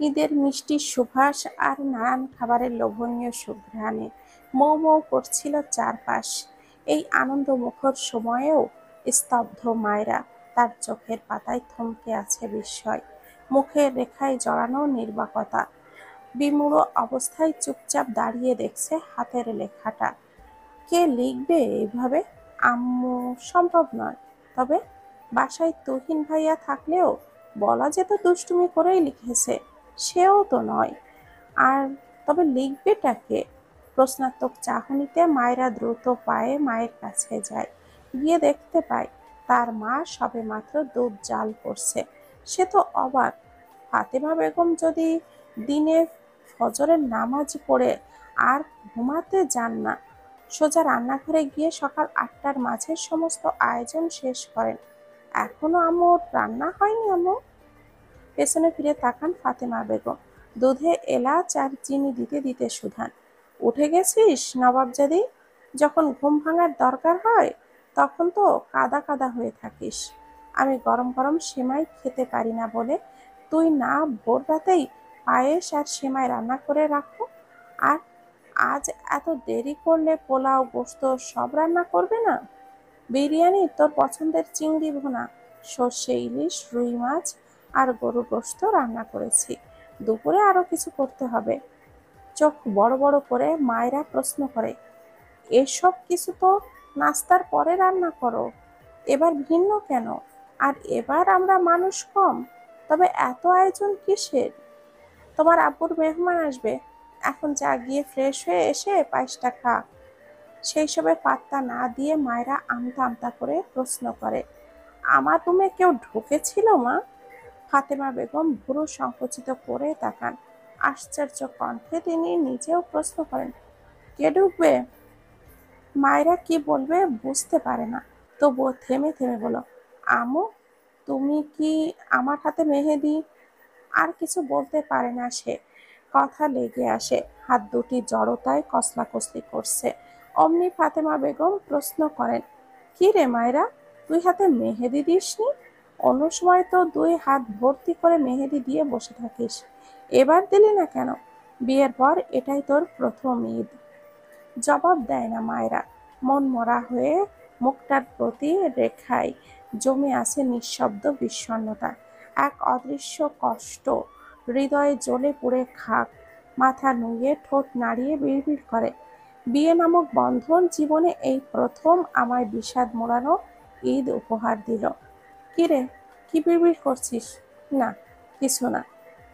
ঈদের মিষ্টির সুবাস আর নানান খাবারের লোভনীয় সুঘ্রাণে মৌ মৌ করছিল চারপাশ। এই আনন্দমুখর সময়েও স্তব্ধ মায়রা, তার চোখের পাতায় থমকে আছে বিস্ময়, মুখের রেখায় জড়ানো নির্বাকতা। বিমূঢ় অবস্থায় চুপচাপ দাঁড়িয়ে দেখছে হাতের লেখাটা। কে লিখবে এইভাবে? আম্মু সম্ভব নয়। তবে বাসায় তুহিন ভাইয়া থাকলেও বলা যেত দুষ্টুমি করেই লিখেছে, সেও তো নয়। আর তবে লিখবেটা কে? প্রশ্নাত্মক চাহনিতে মায়েরা দ্রুত পায়ে মায়ের কাছে যায়। গিয়ে দেখতে পায় তার মা সবেমাত্র দুধ জাল করছে। সে তো অবাক। ফাতেমা বেগম যদি দিনে ফজরের নামাজ পড়ে আর ঘুমাতে যান না, সোজা রান্নাঘরে গিয়ে সকাল ৮টার মাঝে সমস্ত আয়োজন শেষ করেন, এখনো আম্মুর রান্না হয়নি। আম্মু পেছনে ফিরে তাকান ফাতেমা বেগম, দুধে এলাচ আর চিনি দিতে দিতে সুধান, উঠে গেছিস নবাবজাদি? যখন ঘুম ভাঙার দরকার হয় তখন তো কাদা কাদা হয়ে থাকিস। আমি গরম গরম সেমাই খেতে পারি না বলে তুই না ভোর রাতেই পায়েস আর সেমাই রান্না করে রাখো, আর আজ এত দেরি করলে পোলাও গোশত সব রান্না করবে না? বিরিয়ানি, তোর পছন্দের চিংড়ি ভুনা, সর্ষে ইলিশ, রুই মাছ আর গরুর গোশত রান্না করেছি। দুপুরে আরো কিছু করতে হবে। চোখ বড় বড় করে মায়েরা প্রশ্ন করে, এসব কিছু তো নাস্তার পরে রান্না করো, এবার ভিন্ন কেন? আর এবার আমরা মানুষ কম, তবে এত আয়োজন কিসের? তোমার আব্বুর মেহমান আসবে, এখন যা গিয়ে ফ্রেশ হয়ে এসে পায়েসটা খা। সেই সবের পাত্তা না দিয়ে মায়েরা আমতা আমতা করে প্রশ্ন করে, আমার রুমে কেউ ঢুকেছিল মা? ফাতেমা বেগম ভুরু সংকুচিত করে তাকান। আশ্চর্য কণ্ঠে তিনি নিজেও প্রশ্ন করেন, কে ঢুকবে? মায়েরা কি বলবে বুঝতে পারে না, তবুও থেমে থেমে বলো, আম্মু তুমি কি আমার হাতে মেহেদি? আর কিছু বলতে পারে না সে, কথা লেগে আসে, হাত দুটি জড়তায় কসলাকসলি করছে। অমনি ফাতেমা বেগম প্রশ্ন করেন, কি রে মায়েরা, তুই হাতে মেহেদি দিসনি? অন্য সময় তো ২ হাত ভর্তি করে মেহেদি দিয়ে বসে থাকিস, এবার দিলি না কেন? বিয়ের পর এটাই তোর প্রথম ঈদ। জবাব দেয় না মায়েরা, মনমরা হয়ে মুখটার প্রতি রেখায় জমে আছে নিঃশব্দ বিষণ্ণতা, এক অদৃশ্য কষ্ট। হৃদয়ে জ্বলে পুড়ে খাক, মাথা নুয়ে ঠোঁট নাড়িয়ে বিড়বিড় করে, বিয়ে নামক বন্ধন জীবনে এই প্রথম আমায় বিষাদ মোড়ানো ঈদ উপহার দিল। কিরে, কি বিড়বিড় করছিস? না, কিছু না।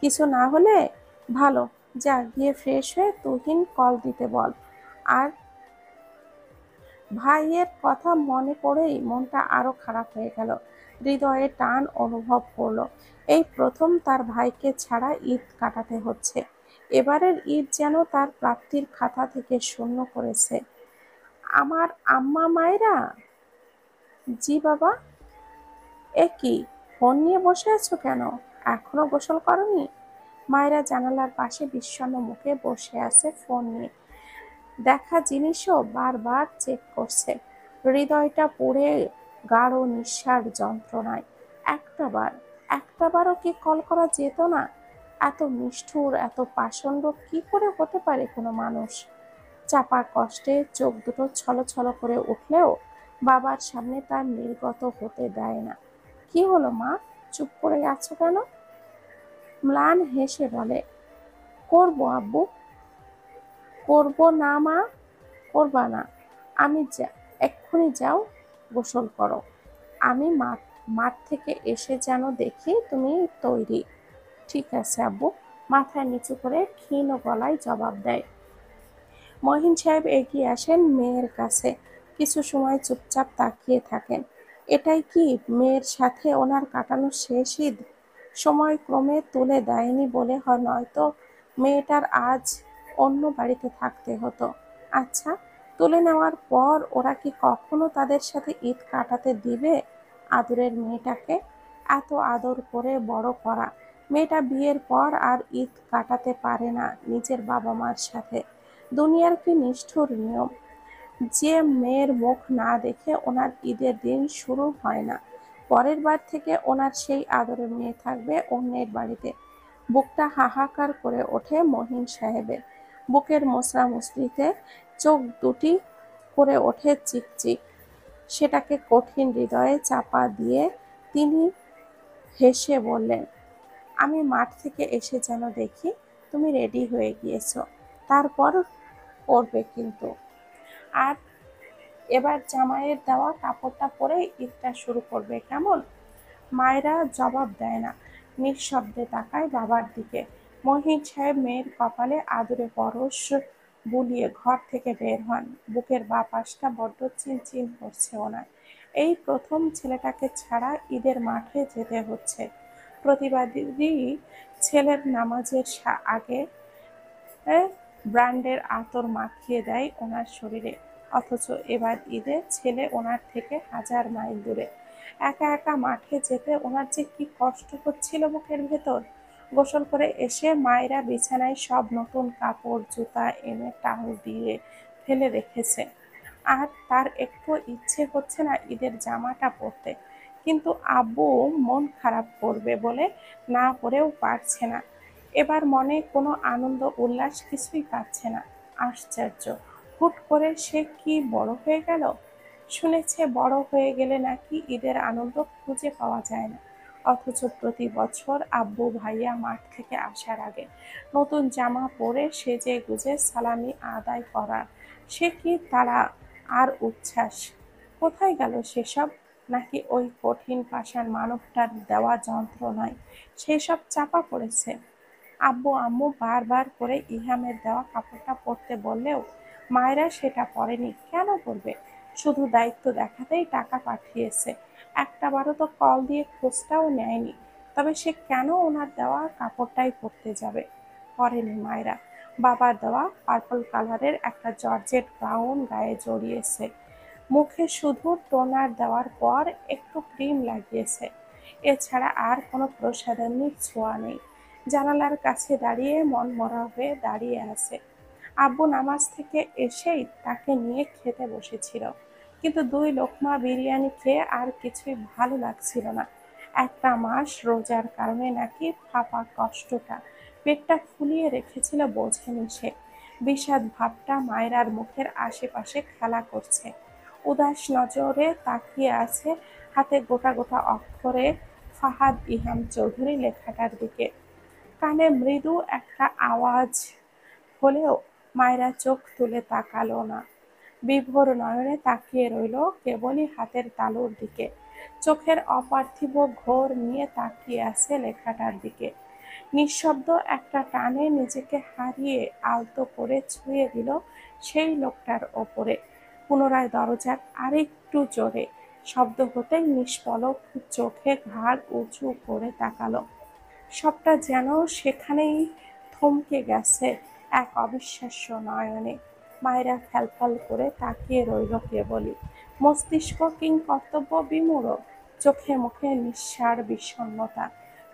কিছু না হলে ভালো, যা গিয়ে ফ্রেশ হয়ে তুহিন কল দিতে বল। আর ভাইয়ের কথা মনে পড়েই মনটা আরো খারাপ হয়ে গেল, হৃদয়ে টান অনুভব করলো। এই প্রথম তার ভাইকে ছাড়া ঈদ কাটাতে হচ্ছে। এবারের ঈদ যেন তার প্রাপ্তির খাতা থেকে শূন্য করেছে। আমার আম্মা মায়েরা। জি বাবা। এ কি, ফোন নিয়ে বসে আছো কেন? এখনো গোসল করনি? মায়েরা জানালার পাশে বিষণ্ণ মুখে বসে আছে ফোন নিয়ে, দেখা জিনিসও বারবার চেক করছে। হৃদয়টা পুড়ে গাঢ় নিঃশ্বাস যন্ত্রণায়। একটাবার, একটাবারও কি কল করা যেত না? এত নিষ্ঠুর, এত পাষণ্ড কি করে হতে পারে কোনো মানুষ? চাপা কষ্টে চোখ দুটো ছলছল করে উঠলেও বাবার সামনে তার নির্গত হতে দেয় না। কি হলো মা, চুপ করে আছো কেন? ম্লান হেসে বলে, করবো আব্বু। করবো না মা? করবা না? আমি এক্ষুনি যাও, গোসল করো। আমি মাঠ থেকে এসে যেন দেখি তুমি তৈরি। ঠিক আছে আব্বু, মাথা নিচু করে ক্ষীণ গলায় জবাব দেয়। মহিন সাহেব এগিয়ে আসেন মেয়ের কাছে, কিছু সময় চুপচাপ তাকিয়ে থাকেন। এটাই কি মেয়ের সাথে ওনার কাটানো শেষ ঈদ? সময় ক্রমে তুলে দেয়নি বলে নয়তো মেয়েটার আজ অন্য বাড়িতে থাকতে হতো। আচ্ছা, তুলে নেওয়ার পর ওরা কি কখনো তাদের সাথে ঈদ কাটাতে দিবে আদরের মেয়েটাকে? এত আদর করে বড় করা মেয়েটা বিয়ের পর আর ঈদ কাটাতে পারে না নিজের বাবা মার সাথে। দুনিয়ার কি নিষ্ঠুর নিয়ম, যে মেয়ের মুখ না দেখে ওনার ঈদের দিন শুরু হয় না, পরের বার থেকে ওনার সেই আদরের মেয়ে থাকবে অন্যের বাড়িতে। বুকটা হাহাকার করে ওঠে মহিন সাহেবের। বুকের মোচড়ামুচড়িতে চোখ দুটি করে ওঠে চিকচিক। সেটাকে কঠিন হৃদয়ে চাপা দিয়ে তিনি হেসে বললেন, আমি মাঠ থেকে এসে যেন দেখি তুমি রেডি হয়ে গিয়েছো, তারপর করবে কিন্তু। আর এবার জামাইয়ের দেওয়া কাপড়টা পরে ঈদটা শুরু করবে, কেমন? মায়েরা জবাব দেয় না, নিঃশব্দে তাকায় বাবার দিকে। মহিন সাহেব মেয়ের কপালে আদুরে পরশ বুলিয়ে ঘর থেকে বের হন। বুকের বাঁ পাশটা বড্ড চিনচিন করছে ওনার। এই প্রথম ছেলেটাকে ছাড়া ঈদের মাঠে যেতে হচ্ছে। প্রতিবাদী ছেলের নামাজের আগে ব্র্যান্ডের আতর মাখিয়ে দেয় ওনার শরীরে, অথচ এবার ঈদে ছেলে ওনার থেকে 1000 মাইল দূরে। একা একা মাঠে যেতে ওনার যে কি কষ্ট হচ্ছিল বুকের ভেতর। গোসল করে এসে মায়েরা বিছানায় সব নতুন কাপড় জুতা এনে টাঙ দিয়ে ফেলে রেখেছে, আর তার একটু ইচ্ছে হচ্ছে না ঈদের জামাটা পরতে। কিন্তু আব্বু মন খারাপ করবে বলে না পরেও পারছে না। এবার মনে কোনো আনন্দ উল্লাস কিছুই পাচ্ছে না। আশ্চর্য, হুট করে সে কি বড় হয়ে গেল? শুনেছে বড় হয়ে গেলে নাকি ঈদের আনন্দ খুঁজে পাওয়া যায় না, অথচ প্রতি বছর আব্বু ভাইয়া মাঠ থেকে আসার আগে নতুন জামা পরে সেজে গুজে সালামি আদায় করার সে কি তাড়া আর উচ্ছ্বাস! কোথায় গেল সেসব? নাকি ওই কঠিন পাষাণ মানবটার দেওয়া যন্ত্রণায় সেসব চাপা পড়েছে? আব্বু আম্মু বারবার করে ইহামের দেওয়া কাপড়টা পরতে বললেও মায়েরা সেটা পরেনি। কেন পরবে? শুধু দায়িত্ব দেখাতেই টাকা পাঠিয়েছে, একটাবারও তো কল দিয়ে খোঁজটাও নেয়নি। তবে সে কেন ওনার দেওয়া কাপড়টাই পরতে যাবে? পরেনি মায়েরা। বাবার দেওয়া পার্পল কালারের একটা জর্জেট গাউন গায়ে জড়িয়েছে, মুখে শুধু টোনার দেওয়ার পর একটু ক্রিম লাগিয়েছে, এছাড়া আর কোনো প্রসাধনীর ছোঁয়া নেই। জানালার কাছে দাঁড়িয়ে মনমরা হয়ে দাঁড়িয়ে আছে। আব্বু নামাজ থেকে এসেই তাকে নিয়ে খেতে বসেছিল, কিন্তু 2 লোকমা বিরিয়ানি খেয়ে আর কিছুই ভালো লাগছিল না। একটা মাস রোজার কারণে নাকি ফাঁপা কষ্টটা পেটটা ফুলিয়ে রেখেছিল বোঝেনি সে। বিষাদ ভাবটা মায়রার মুখের আশেপাশে খেলা করছে। উদাস নজরে তাকিয়ে আছে হাতে গোটা গোটা অক্ষরে ফাহাদ ইহাম চৌধুরী লেখাটার দিকে। কানে মৃদু একটা আওয়াজ হলেও মায়েরা চোখ তুলে তাকালো না। বিভোর নয়নে তাকিয়ে রইল কেবলই হাতের তালুর দিকে। চোখের অপার্থিব ঘোর নিয়ে তাকিয়ে আছে লেখাটার দিকে। নিঃশব্দ একটা টানে নিজেকে হারিয়ে আলতো করে ছুঁয়ে দিল সেই লোকটার ওপরে। পুনরায় দরজার আরেকটু জোরে শব্দ হতেই নিষ্পলক চোখে ঘাড় উঁচু করে তাকালো। সবটা যেন সেখানেই থমকে গেছে এক অবিশ্বাস্য নয়নে। মায়েরা ফ্যালফ্যাল করে তাকিয়ে রইল কেবলই। মস্তিষ্ক কিংকর্তব্য বিমূঢ়, চোখে মুখে নিঃসাড় বিষণ্ণতা।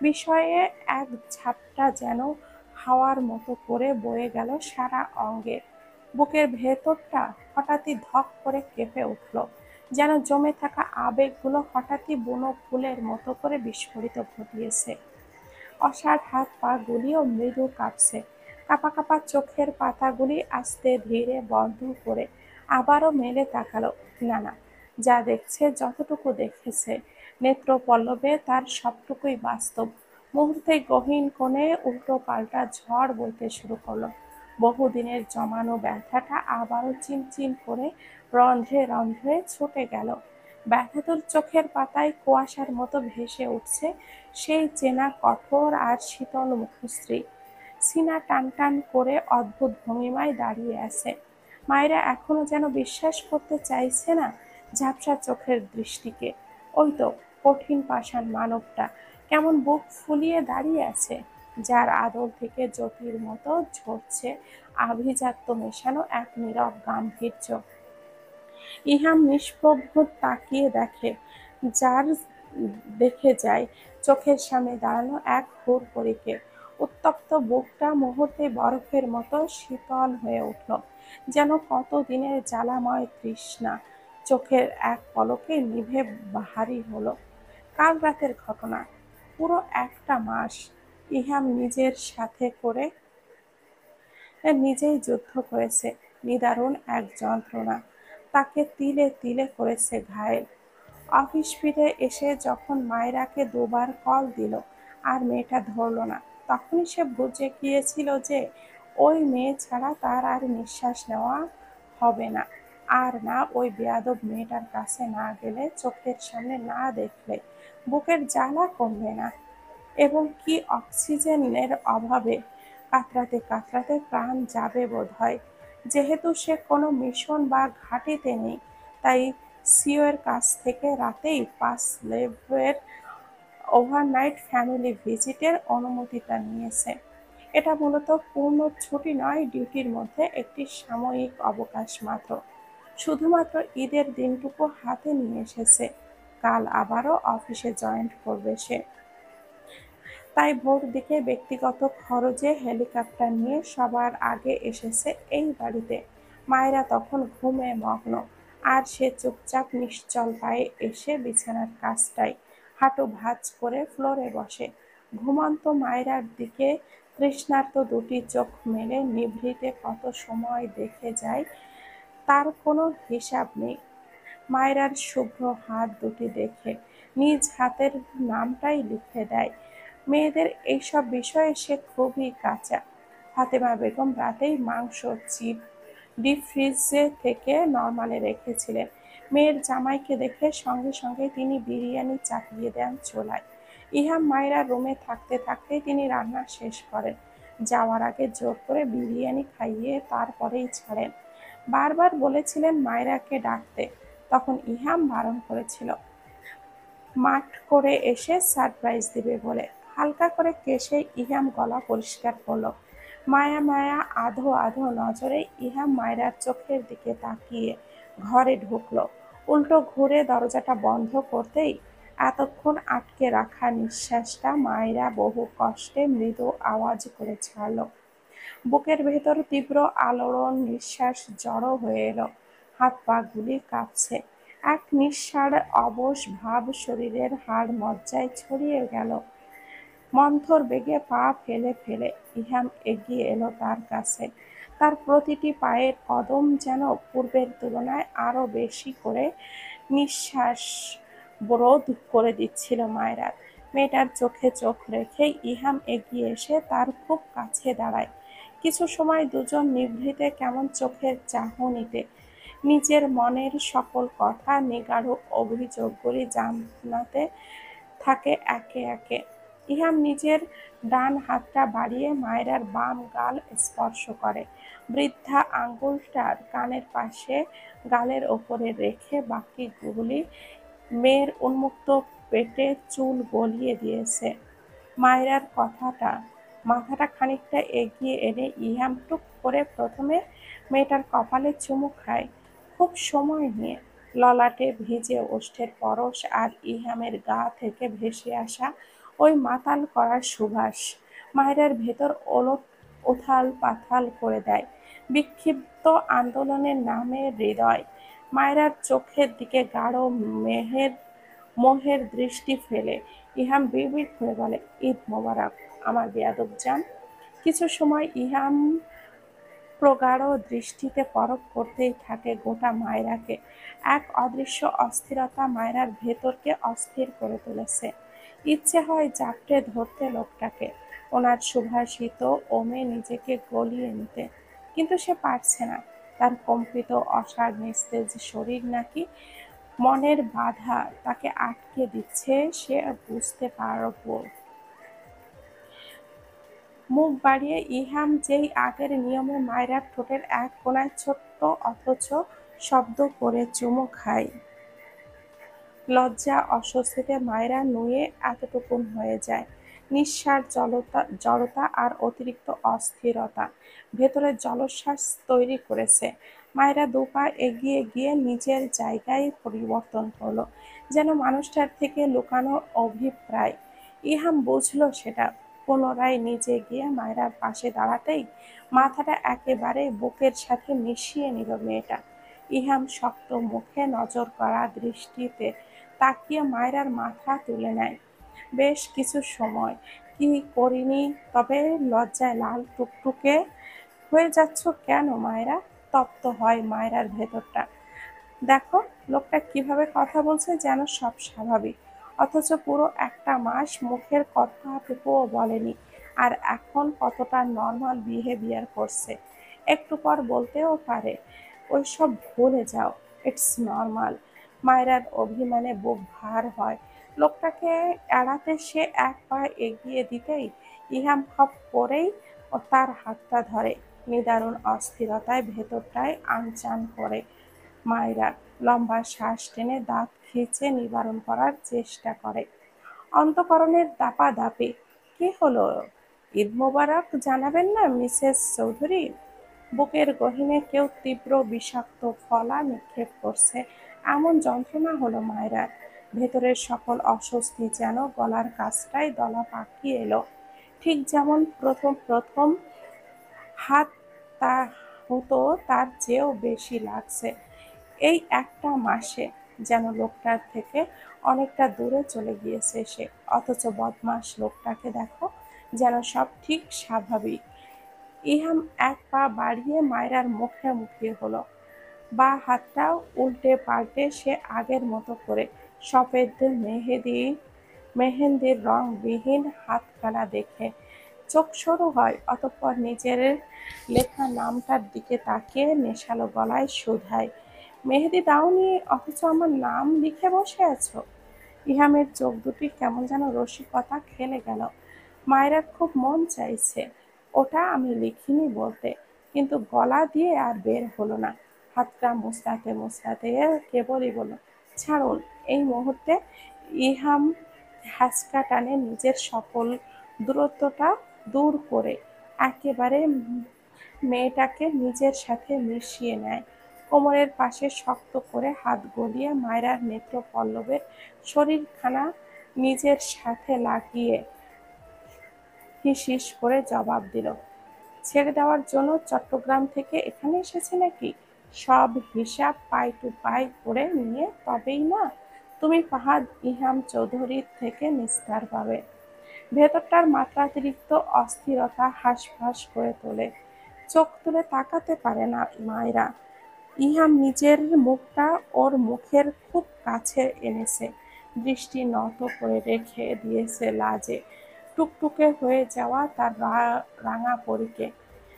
বিষয়ে এক ঝাপটা যেন হাওয়ার মতো করে বয়ে গেল সারা অঙ্গে। বুকের ভেতরটা হঠাৎই ধক করে কেঁপে উঠল, যেন জমে থাকা আবেগগুলো হঠাৎই বুনো ফুলের মতো করে বিস্ফোরিত ঘটিয়েছে। অসাড় হাত পা গুলিও মৃদু কাঁপছে। কাঁপা কাঁপা চোখের পাতাগুলি আস্তে ধীরে বন্ধ করে আবারও মেলে তাকালো। না না, যা দেখছে, যতটুকু দেখেছে নেত্রপল্লবে তার সবটুকুই বাস্তব। মুহূর্তেই গহীন কোণে উল্টো পাল্টা ঝড় বইতে শুরু করলো। বহুদিনের জমানো ব্যথাটা আবারও চিনচিন করে রন্ধ্রে রন্ধ্রে ছুটে গেল। ব্যথাতুর চোখের পাতায় কুয়াশার মতো ভেসে উঠছে সেই চেনা কঠোর আর শীতল মুখশ্রী। সিনা টান টান করে অদ্ভুত ভঙ্গিমায় দাঁড়িয়ে আছে। মায়েরা এখনো যেন বিশ্বাস করতে চাইছে না ঝাপসা চোখের দৃষ্টিকে। ওই তো কঠিন পাষাণ মানবটা কেমন বুক ফুলিয়ে দাঁড়িয়ে আছে, যার আদর থেকে জ্যোতির মতো ঝরছে আভিজাত্য মেশানো এক নীরব গাম্ভীর্য। ইহাম নিষ্প্রভ তাকিয়ে দেখে, যার দেখে যায় চোখের সামনে দাঁড়ানো এক হুড়পড়িকে। উত্তপ্ত বুকটা মুহূর্তে বরফের মতো শীতল হয়ে উঠল, যেন কতদিনের জ্বালাময় তৃষ্ণা চোখের এক পলকে নিভে ভারী হলো। কাল রাতের ঘটনা, পুরো একটা মাস ইহাম নিজের সাথে করে নিজেই যুদ্ধ করেছে, নিদারুণ এক যন্ত্রণা তাকে তিলে তিলে করেছে ঘায়েল। অফিস ফিরে এসে যখন মায়রাকে দুবার কল দিল আর মেয়েটা ধরল না, তখনই সে বুঝে গিয়েছিল যে ওই মেয়ে ছাড়া তার আর নিঃশ্বাস নেওয়া হবে না। আর না, ওই বেয়াদব মেয়েটার কাছে না গেলে, চোখের সামনে না দেখলে বুকের জ্বালা কমবে না। এবং কি অক্সিজেনের অভাবে কাতরাতে কাতরাতে প্রাণ যাবে বোধহয়। যেহেতু সে কোনো মিশন বা ঘাঁটিতে নেই, তাই সিও এর কাছ থেকে রাতেই 5 লেভের ওভারনাইট ফ্যামিলি ভিজিটের অনুমতিটা নিয়েছে। এটা মূলত পূর্ণ ছুটি নয়, ডিউটির মধ্যে একটি সাময়িক অবকাশ মাত্র। শুধুমাত্র ঈদের দিনটুকু হাতে নিয়ে এসেছে। কাল আবারও অফিসে জয়েন করবে সে। তাই ভোর দিকে ব্যক্তিগত খরচে হেলিকপ্টার নিয়ে সবার আগে এসেছে এই বাড়িতে। মায়েরা তখন ঘুমে মগ্ন, আর সে চুপচাপ নিশ্চল পায়ে এসে বিছানার কাছটায় হাঁটু ভাঁজ করে ফ্লোরে বসে। ঘুমন্ত মায়েরার দিকে তৃষ্ণার্ত দুটি চোখ মেলে নিভৃতে কত সময় দেখে যায় তার কোনো হিসাব নেই। মায়রার শুভ্র হাত দুটি দেখে নিজ হাতের নামটাই লিখে দেয়। মেয়েদের এইসব বিষয়ে সে খুবই কাঁচা। ফাতেমা বেগম রাতেই মাংস চিপ ডিপ ফ্রিজে থেকে নরমালে রেখেছিলেন। মেয়ের জামাইকে দেখে সঙ্গে সঙ্গে তিনি বিরিয়ানি চাপিয়ে দেন চুলায়। ইহাম মায়রা রুমে থাকতে থাকতেই তিনি রান্না শেষ করেন। যাওয়ার আগে জোর করে বিরিয়ানি খাইয়ে তারপরেই ছাড়েন। বারবার বলেছিলেন মায়রাকে ডাকতে, তখন ইহাম বারণ করেছিল মাঠ করে এসে সারপ্রাইজ দিবে বলে। হালকা করে কেশে ইহাম গলা পরিষ্কার করলো। মায়া মায়া আধো আধো নজরে ইহাম মায়রার চোখের দিকে তাকিয়ে ঘরে ঢুকলো। উল্টো ঘুরে দরজাটা বন্ধ করতেই এতক্ষণ আটকে রাখা নিঃশ্বাসটা মায়রা বহু কষ্টে মৃদু আওয়াজ করে ছাড়ল। বুকের ভেতর তীব্র আলোড়ন, নিঃশ্বাস জড়ো হয়ে এলো, হাত পা গুলি কাঁপছে। এক নিঃসাড় অবশ ভাব শরীরের হাড় মজ্জায় ছড়িয়ে গেল। মন্থর বেগে পা ফেলে ফেলে ইহাম এগিয়ে এলো তার কাছে। তার প্রতিটি পায়ের কদম যেন পূর্বের তুলনায় আরো বেশি করে নিঃশ্বাস বোধ করে দিচ্ছিল মায়রার। মেয়েটার চোখে চোখ রেখে ইহাম এগিয়ে এসে তার খুব কাছে দাঁড়ায়। কিছু সময় দুজন নিভৃতে কেমন চোখের চাহনিতে নিজের মনের সকল কথা, নিগাড় অভিযোগগুলি জানাতে থাকে একে একে। ইহাম নিজের ডান হাতটা বাড়িয়ে মায়রার বাম গাল স্পর্শ করে, বৃদ্ধা আঙ্গুলটার কানের পাশে গালের ওপরে রেখে বাকিগুলি মেয়ের উন্মুক্ত পেটে চুল গলিয়ে দিয়েছে। মায়রার মাথাটা খানিকটা এগিয়ে এনে ইহাম টুক করে প্রথমে মেয়েটার কপালে চুমু খায়, খুব সময় নিয়ে। ললাটে ভিজে ওষ্ঠের পরশ আর ইহামের গা থেকে ভেসে আসা ওই মাতাল করার সুবাস মায়রার ভেতর উথাল পাথাল করে দেয়। বিক্ষিপ্ত আন্দোলনের নামে হৃদয়। মায়রার চোখের দিকে গাঢ় মোহের দৃষ্টি ফেলে ইহাম বিড়বিড় করে বলে, ঈদ মোবারক আমার বেয়াদব জান। কিছু সময় ইহাম প্রগাঢ় দৃষ্টিতে পরখ করতেই থাকে গোটা মায়রাকে। এক অদৃশ্য অস্থিরতা মায়রার ভেতরকে অস্থির করে তুলেছে। ইচ্ছে হয় জাপটে ধরতে লোকটাকে, ওনার সুভাষিত ওমে নিজেকে গলিয়ে নিতে, কিন্তু সে পারছে না। তার কম্পিত অসাড় নিস্তেজ শরীর নাকি মনের বাধা তাকে আটকে দিচ্ছে, সে বুঝতে পারব। মুখ বাড়িয়ে ইহাম যেই আগের নিয়মে মায়রার ঠোঁটের এক কোণায় ছোট্ট অথচ শব্দ করে চুমু খায়। লজ্জা অস্বস্তিতে মায়রা নুয়ে এতটুকুন হয়ে যায়। নিঃসাড় জড়তা আর অতিরিক্ত অস্থিরতা ভেতরে জলোচ্ছ্বাস তৈরি করেছে। মায়রা দুপা এগিয়ে গিয়ে নিজের জায়গায় পরিবর্তন করলো, যেন মানুষটার থেকে লুকানো অভিপ্রায়। ইহাম বুঝল সেটা। পুনরায় নিজে গিয়ে মায়রার পাশে দাঁড়াতেই মাথাটা একেবারে বুকের সাথে মিশিয়ে নিল মেয়েটা। ইহাম শক্ত মুখে নজর করা দৃষ্টিতে তাকিয়ে মায়রার মাথা তুলে নেয়। বেশ কিছু সময় কি করিনি, তবে লজ্জায় লাল টুকটুকে হয়ে যাচ্ছ কেন মায়েরা? তপ্ত হয় মায়েরার ভেতরটা। দেখো লোকটা কিভাবে কথা বলছে, যেন সব স্বাভাবিক, অথচ পুরো একটা মাস মুখের কথাটুকুও বলেনি, আর এখন কতটা নর্মাল বিহেভিয়ার করছে। একটু পর বলতেও পারে ওইসব ভুলে যাও, ইটস নর্মাল। মায়েরার অভিমানে বুক ভার হয়। লোকটাকে এড়াতে সে এক পা এগিয়ে দিতেই ইহাম খপ করেই তার হাতটা ধরে। নিদারুণ অস্থিরতায় ভেতরটায় আনচান করে। মায়েরা লম্বা শ্বাস টেনে দাঁত খিঁচে নিবারণ করার চেষ্টা করে। অন্তঃকরণের দাপাদাপি। কি হলো? ঈদ মোবারক জানাবেন না মিসেস চৌধুরী? বুকের গহীনে কেউ তীব্র বিষাক্ত ফলা নিক্ষেপ করছে, এমন যন্ত্রণা হলো মায়েরার। ভেতরের সকল অস্বস্তি যেন গলার কাছটায় দলা পাকিয়ে এলো। ঠিক যেমন প্রথম প্রথম হাত তা হতো, তার চেয়েও বেশি লাগছে এই একটা মাসে। যেন লোকটার থেকে অনেকটা দূরে চলে গিয়েছে সে, অথচ বদমাস লোকটাকে দেখো, যেন সব ঠিক স্বাভাবিক। ইহাম এক পা বাড়িয়ে মায়রার মুখোমুখি হলো, বা হাতটাও উল্টে পাল্টে সে আগের মতো করে। সফেদ মেহেন্দির রংবিহীন হাতখানা দেখে চোখ সরু হয়, অতঃপর নিজের লেখা নামটার দিকে তাকিয়ে নেশালো গলায় শুধায়, মেহেদি দাওনি, অথচ আমার নাম লিখে বসে আছো? ইহামের চোখ দুটি কেমন যেন রসিকতা খেলে গেল। মায়েরার খুব মন চাইছে ওটা আমি লিখিনি বলতে, কিন্তু গলা দিয়ে আর বের হলো না। হাতটা মুচড়াতে মুচড়াতে কেবলই বলল, ছাড়ুন। এই মুহূর্তে ইহাম হ্যাঁচকা টানে নিজের সকল দূরত্বটা দূর করে একেবারে মেয়েটাকে নিজের সাথে মিশিয়ে নেয়। কোমরের পাশে শক্ত করে হাত গলিয়ে মায়রার নেত্রপল্লবের শরীরখানা নিজের সাথে লাগিয়ে হিস করে জবাব দিল, ছেড়ে দেওয়ার জন্য চট্টগ্রাম থেকে এখানে এসেছে নাকি? সব হিসাব পাই টু পাই করে নিয়ে তবেই না তুমি ফাহাদ ইহাম চৌধুরীর থেকে নিস্তার পাবে। ভেতরটার মাত্রাতিরিক্ত অস্থিরতা হাঁসফাঁস করে তোলে। চোখ তুলে তাকাতে পারে না মায়রা। ইহাম নিজের মুখটা ওর মুখের খুব কাছে এনেছে, দৃষ্টি নত করে রেখে দিয়েছে লাজে টুকটুকে হয়ে যাওয়া তার রাঙা পরীকে।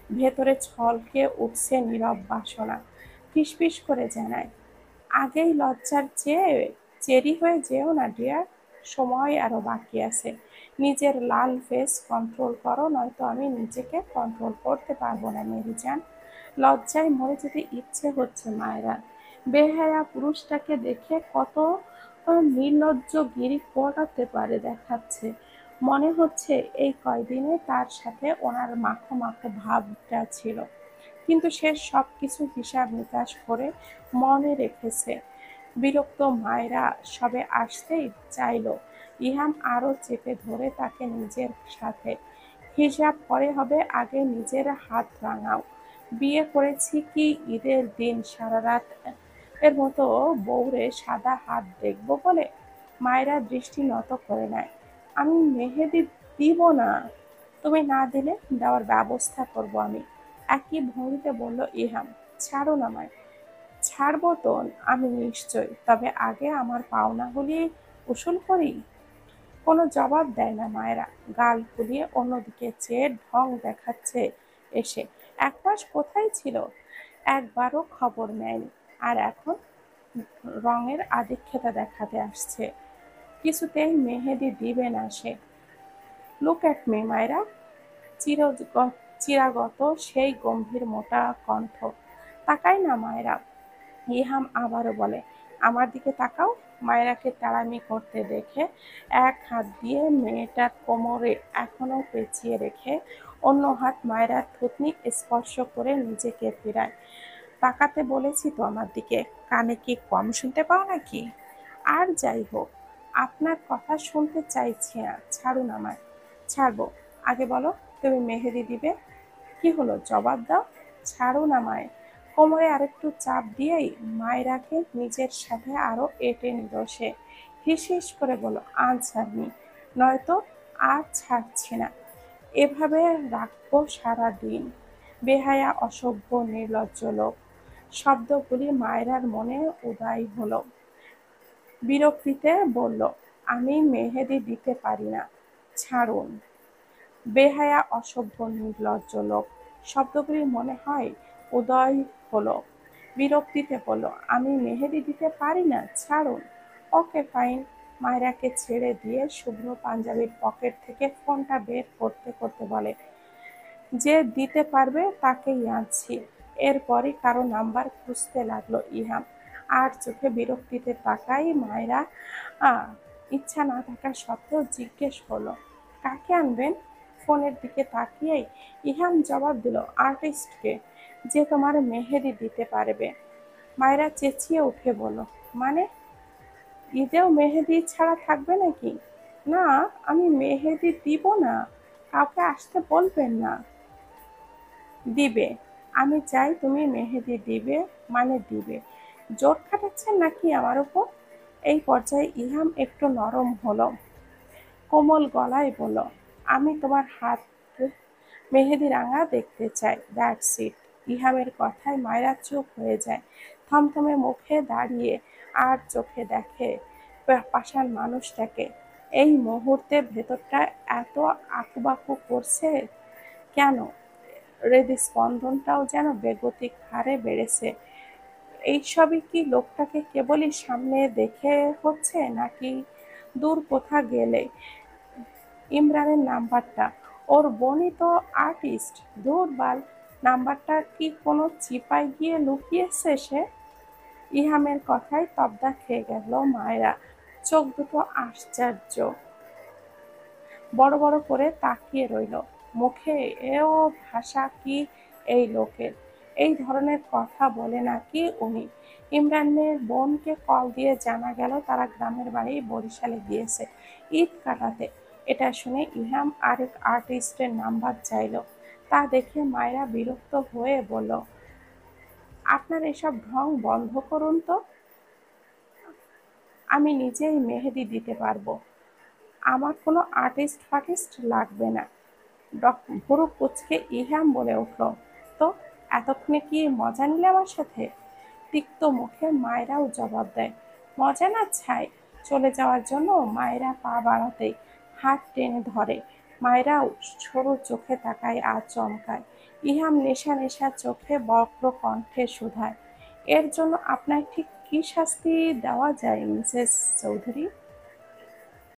ভেতরে ছলকে উঠছে নীরব বাসনা। ফিসফিস করে জানায়, আগেই লজ্জার চেয়ে চেরি হয়ে যেও না ডিয়ার, সময় আরো বাকি আছে। নিজের লাল ফেস কন্ট্রোল করো, নয়তো আমি নিজেকে কন্ট্রোল করতে পারবো না মেরিজান। লজ্জায় মরে যেতে ইচ্ছে হচ্ছে মায়েরা। বেহায়া পুরুষটাকে দেখে কত নির্লজ্জগিরি করাতে পারে দেখাচ্ছে। মনে হচ্ছে এই কয়দিনে তার সাথে ওনার মাখো মাখো ভাবটা ছিল, কিন্তু সে সবকিছু হিসাব নিকাশ করে মনে রেখেছে। বিরক্ত মায়েরা সবে আসতেই চাইল ইহাম আরো চেপে ধরে তাকে নিজের সাথে। হিসাব পরে হবে, আগে নিজের হাত রাঙাও। বিয়ে করেছি কি ঈদের দিন সারা রাত এর মতো বউরে সাদা হাত দেখবো বলে? মায়েরা দৃষ্টি নত করে নেয়। আমি মেহেদি দিব না। তুমি না দিলে দেওয়ার ব্যবস্থা করব আমি, একই ভঙ্গিতে বলল ইহাম। ছাড়ুন আমায়। ছাড়বো তো আমি নিশ্চয়, তবে আগে আমার পাওনাগুলি উসুল করি। কোনো জবাব দেয় না মায়েরা। গাল ফুলিয়ে অন্যদিকে চেয়ে ঢং দেখাচ্ছে এসে। এক মাস কোথায় ছিল, একবারও খবর নেয়নি, আর এখন রঙের আধিক্যতা দেখাতে আসছে। কিছুতেই মেহেদি দিবে না সে। লুক অ্যাট মি মায়েরা। চিরাগত সেই গম্ভীর মোটা কণ্ঠ। তাকাই না মায়েরা। ইহাম আবারও বলে, আমার দিকে তাকাও। মায়েরাকে তাড়ামি করতে দেখে এক হাত দিয়ে মেয়েটার কোমরে এখনো পেঁচিয়ে রেখে অন্য হাত মায়েরার থুতনি স্পর্শ করে নিজেকে ফেরায়। তাকাতে বলেছি তো আমার দিকে, কানে কি কম শুনতে পাও নাকি? আর যাই হোক, আপনার কথা শুনতে চাইছি না, ছাড়ুন আমায়। ছাড়বো। আগে বলো, তুমি মেহেদি দিবে? কি হলো, জবাব দাও। ছাড়ুন আমায়। কোমরে আরেকটু চাপ দিয়েই মায়রাকে নিজের সাথে আরো এঁটে নিল সে। হিস হিস করে বলল, আনসার মি, নয়তো আর ছাড়ছি না, এভাবে রাখবো সারা দিন। বেহায়া, অসভ্য, নির্লজ্জ লোক। শব্দগুলি মায়রার মনে উদয় হলো। বিরক্তিতে বলল, আমি মেহেদি দিতে পারি না, ছাড়ুন। বেহায়া, অসভ্য, নির্লজ্জ লোক শব্দগুলি মনে হয় উদয় হলো। বিরক্তিতে বলল, আমি মেহেদি দিতে পারি না, ছাড়ুন। Okay fine. মায়রাকে ছেড়ে দিয়ে শুভ্র পাঞ্জাবির পকেট থেকে ফোনটা বের করতে করতে বলে, যে দিতে পারবে তাকেই আনছি। এরপরই কারো নাম্বার খুঁজতে লাগলো ইহাম। আর চোখে বিরক্তিতে তাকাই মায়রা ইচ্ছা না থাকা সত্ত্বেও জিজ্ঞেস করলো, কাকে আনবেন? ফোনের দিকে তাকিয়েই ইহাম জবাব দিল, আর্টিস্টকে, যে তোমার মেহেদি দিতে পারবে। মায়রা চেঁচিয়ে উঠে বলল, মানে ঈদেও মেহেদি ছাড়া থাকবে নাকি? না, আমি মেহেদি দিব না, কাউকে আসতে বলবেন না। দিবে। আমি চাই তুমি মেহেদি দিবে, মানে দিবে। জোর খাটাচ্ছেন নাকি আমার উপর? এই পর্যায়ে ইহাম একটু নরম হলো, কোমল গলায় বলল, আমি তোমার হাত মেহেদি রাঙা দেখতে চাই, দ্যাটস ইট। ইহামের কথায় মায়রা চুপ হয়ে যায়, থমথমে মুখে দাঁড়িয়ে আর চোখে দেখে পাষাণ মানুষটাকে। এই মুহূর্তে ভেতরটা এত আকুবাকু করছে কেন? হৃদস্পন্দনটাও যেন বেগতিক হারে বেড়েছে। এইসবই কি লোকটাকে কেবলই সামনে দেখে হচ্ছে, নাকি দূর কোথা গেলে? ইমরানের নাম্বারটা, ওর বোনই তো আর্টিস্ট। ধুর বাল, নাম্বারটা কি কোনো চিপায় গিয়ে লুকিয়েছে সে? ইহামের কথায় তব্দা খেয়ে গেল মায়েরা। চোখ দুটো আশ্চর্য বড় বড় করে তাকিয়ে রইল। মুখে এও ভাষা কি এই লোকের? এই ধরনের কথা বলে নাকি উনি? ইমরানের বোনকে কল দিয়ে জানা গেল তারা গ্রামের বাড়ি বরিশালে গিয়েছে ঈদ কাটাতে। এটা শুনে ইহাম আরেক আর্টিস্টের নাম্বার চাইল। তা দেখে মায়েরা বিরক্ত হয়ে বলল, আপনার এসব ঢং বন্ধ করুন তো। আমি নিজেই মেহেদি দিতে পারবো, আমার কোনো আর্টিস্ট ফার্টিস্ট লাগবে না। ভুরু কুঁচকে ইহাম বলে উঠল, তো এতক্ষণে কি মজা নিলে আমার সাথে? তিক্ত মুখে মায়েরাও জবাব দেয়, মজা না ছাই। চলে যাওয়ার জন্য মায়েরা পা বাড়াতেই হাত টেনে ধরে। মায়েরাও সরু চোখে তাকায় আর চমকায়। ইহাম নেশা নেশা চোখে বক্র কণ্ঠে শুধায়, এর জন্য আপনার ঠিক কি শাস্তি দেওয়া যায় মিসেস চৌধুরী?